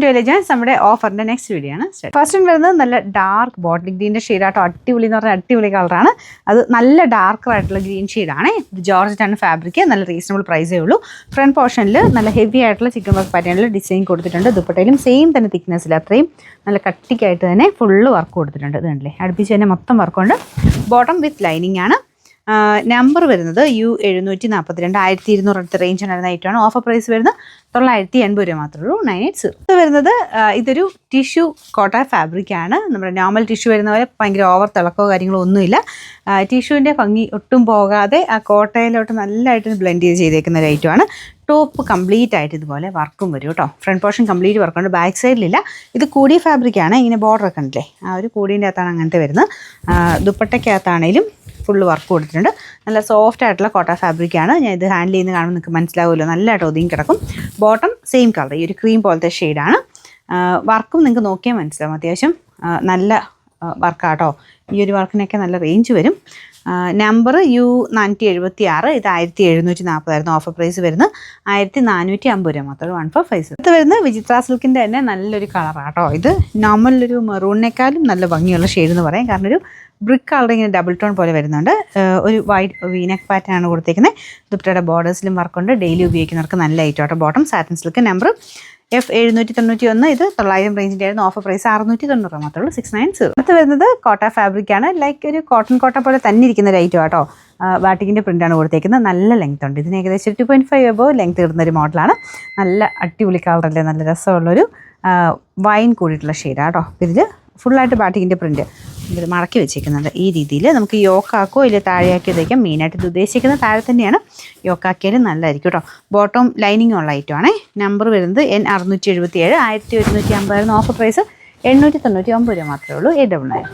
To എലിജൻസ് നമ്മുടെ ഓഫറിൻ്റെ next video ആണ്. First വരുന്നത് നല്ല ഡാർക്ക് ബോട്ടിൽ ഗ്രീൻ്റെ ഷെയ്ഡാട്ടോ. അടിപൊളി എന്ന് പറഞ്ഞാൽ അടിപൊളി കളറാണ്. അത് നല്ല ഡാർക്കർ ആയിട്ടുള്ള ഗ്രീൻ ഷെയ്ഡാണ്. ഇത് ജോർജറ്റാണ് ഫാബ്രിക്. നല്ല റീസണബിൾ പ്രൈസേ ഉള്ളൂ. ഫ്രണ്ട് പോർഷനിൽ നല്ല ഹെവി ആയിട്ടുള്ള ചിക്കൻ വർക്ക് പാറ്റേണിൽ ഡിസൈൻ കൊടുത്തിട്ടുണ്ട്. ദുപ്പട്ടയിലും സെയിം തന്നെ തിക്നെസ്സിൽ അത്രയും നല്ല കട്ടിക്കായിട്ട് തന്നെ ഫുള്ള് വർക്ക് കൊടുത്തിട്ടുണ്ട്. ഇത് കണ്ടില്ലേ, അടുപ്പിച്ച് തന്നെ മൊത്തം വർക്കുണ്ട്. ബോട്ടം വിത്ത് ലൈനിങ് ആണ്. നമ്പർ വരുന്നത് U742 1200 അടുത്ത റേഞ്ച് ഉണ്ടായിരുന്ന ഐറ്റമാണ്. ഓഫർ പ്രൈസ് വരുന്നത് 980 രൂപ മാത്രമേ ഉള്ളൂ. 980. ഇത് വരുന്നത് ഇതൊരു ടിഷ്യൂ കോട്ട ഫാബ്രിക് ആണ്. നമ്മുടെ നോർമൽ ടിഷ്യൂ വരുന്ന പോലെ ഭയങ്കര ഓവർ തിളക്കോ കാര്യങ്ങളോ ഒന്നുമില്ല. ടിഷ്യൂവിൻ്റെ ഭംഗി ഒട്ടും പോകാതെ ആ കോട്ടയിലോട്ട് നല്ലതായിട്ട് ബ്ലെൻഡ് ചെയ്തേക്കുന്ന ഒരു ഐറ്റമാണ്. ടോപ്പ് കംപ്ലീറ്റ് ആയിട്ട് ഇതുപോലെ വർക്കും വരും കേട്ടോ. ഫ്രണ്ട് പോർഷൻ കംപ്ലീറ്റ് വർക്കുണ്ട്. ബാക്ക് സൈഡിലില്ല. ഇത് കൂടിയ ഫാബ്രിക്കാണ്. ഇങ്ങനെ ബോർഡർ ഒക്കെ ഉണ്ടല്ലേ, ആ ഒരു കൂടിൻ്റെ അകത്താണ് അങ്ങനത്തെ വരുന്നത്. ദുപ്പട്ടയ്ക്കകത്താണേലും ഫുള്ള് വർക്ക് കൊടുത്തിട്ടുണ്ട്. നല്ല സോഫ്റ്റ് ആയിട്ടുള്ള കോട്ട ഫാബ്രിക്കാണ്. ഞാൻ ഇത് ഹാൻഡിൽ ചെയ്യുന്ന കാണുമ്പോൾ നിങ്ങൾക്ക് മനസ്സിലാവുമല്ലോ, നല്ലതായിട്ട് ഒതുങ്ങി കിടക്കും. ബോട്ടം സെയിം കളർ, ഈ ഒരു ക്രീം പോലത്തെ ഷെയ്ഡാണ്. വർക്കും നിങ്ങൾക്ക് നോക്കിയാൽ മനസ്സിലാവും, അത്യാവശ്യം നല്ല വർക്കാട്ടോ. ഈ ഒരു വർക്കിനൊക്കെ നല്ല റേഞ്ച് വരും. Number U476. ഇത് 1740 ഓഫർ പ്രൈസ് വരുന്നത് 1450 രൂപ മാത്രമേ. 1450. ഇത് വരുന്നത് വിചിത്ര സിൽക്കിൻ്റെ തന്നെ നല്ലൊരു കളറാട്ടോ. ഇത് നോർമൽ ഒരു മെറൂണിനേക്കാളും നല്ല ഭംഗിയുള്ള ഷെയ്ഡ് എന്ന് പറയാം. കാരണം ഒരു ബ്രിക്ക് കളർ ഇങ്ങനെ ഡബിൾ ടോൺ പോലെ വരുന്നുണ്ട്. ഒരു വൈറ്റ് വീനക്ക് പാറ്റേൺ ആണ് കൊടുത്തേക്കുന്നത്. ദുപ്പട്ടയുടെ ബോർഡേഴ്സിലും വർക്കുണ്ട്. ഡെയിലി ഉപയോഗിക്കുന്നവർക്ക് നല്ല ഐറ്റമാട്ടോ. Bottom satin silk. Number F791. ഇത് 900 റേഞ്ചിൻ്റെ ആയിരുന്നു. ഓഫർ പ്രൈസ് 690 മാത്രമേ ഉള്ളൂ. 690. അടുത്ത് വരുന്നത് കോട്ട ഫാബ്രിക് ആണ്. ലൈക്ക് ഒരു കോട്ടൺ കോട്ട പോലെ തന്നെ ഇരിക്കുന്ന ഒരു ഐറ്റം ആട്ടോ. ബാറ്റിക്കിൻ്റെ പ്രിൻ്റാണ് കൊടുത്തേക്കുന്നത്. നല്ല ലെങ്ത് ഉണ്ട്. ഇതിന് ഏകദേശം 2.5 എബോവ് ലെങ്ത് ഇടുന്നൊരു മോഡലാണ്. നല്ല അടിപൊളി കളറല്ലേ, നല്ല രസമുള്ളൊരു വൈൻ കൂടിയിട്ടുള്ള ഷെയ്ഡാട്ടോ. ഇതിൽ ഫുള്ളായിട്ട് ബാറ്റിക്കിൻ്റെ പ്രിൻറ്റ് ഇത് മടക്കി വെച്ചേക്കുന്നുണ്ട്. ഈ രീതിയിൽ നമുക്ക് യോക്കാക്കോ ഇല്ല താഴെയാക്കിയോ തയ്ക്കാം. മെയിനായിട്ട് ഇത് ഉദ്ദേശിക്കുന്നത് താഴെ തന്നെയാണ്. യോക്കാക്കിയാലും നല്ലതായിരിക്കും കേട്ടോ. ബോട്ടം ലൈനിങ് ഉള്ള ഐറ്റമാണേ. നമ്പർ വരുന്നത് N677. 1150 ഓഫർ പ്രൈസ് 899 രൂപ മാത്രമേ ഉള്ളൂ. 899.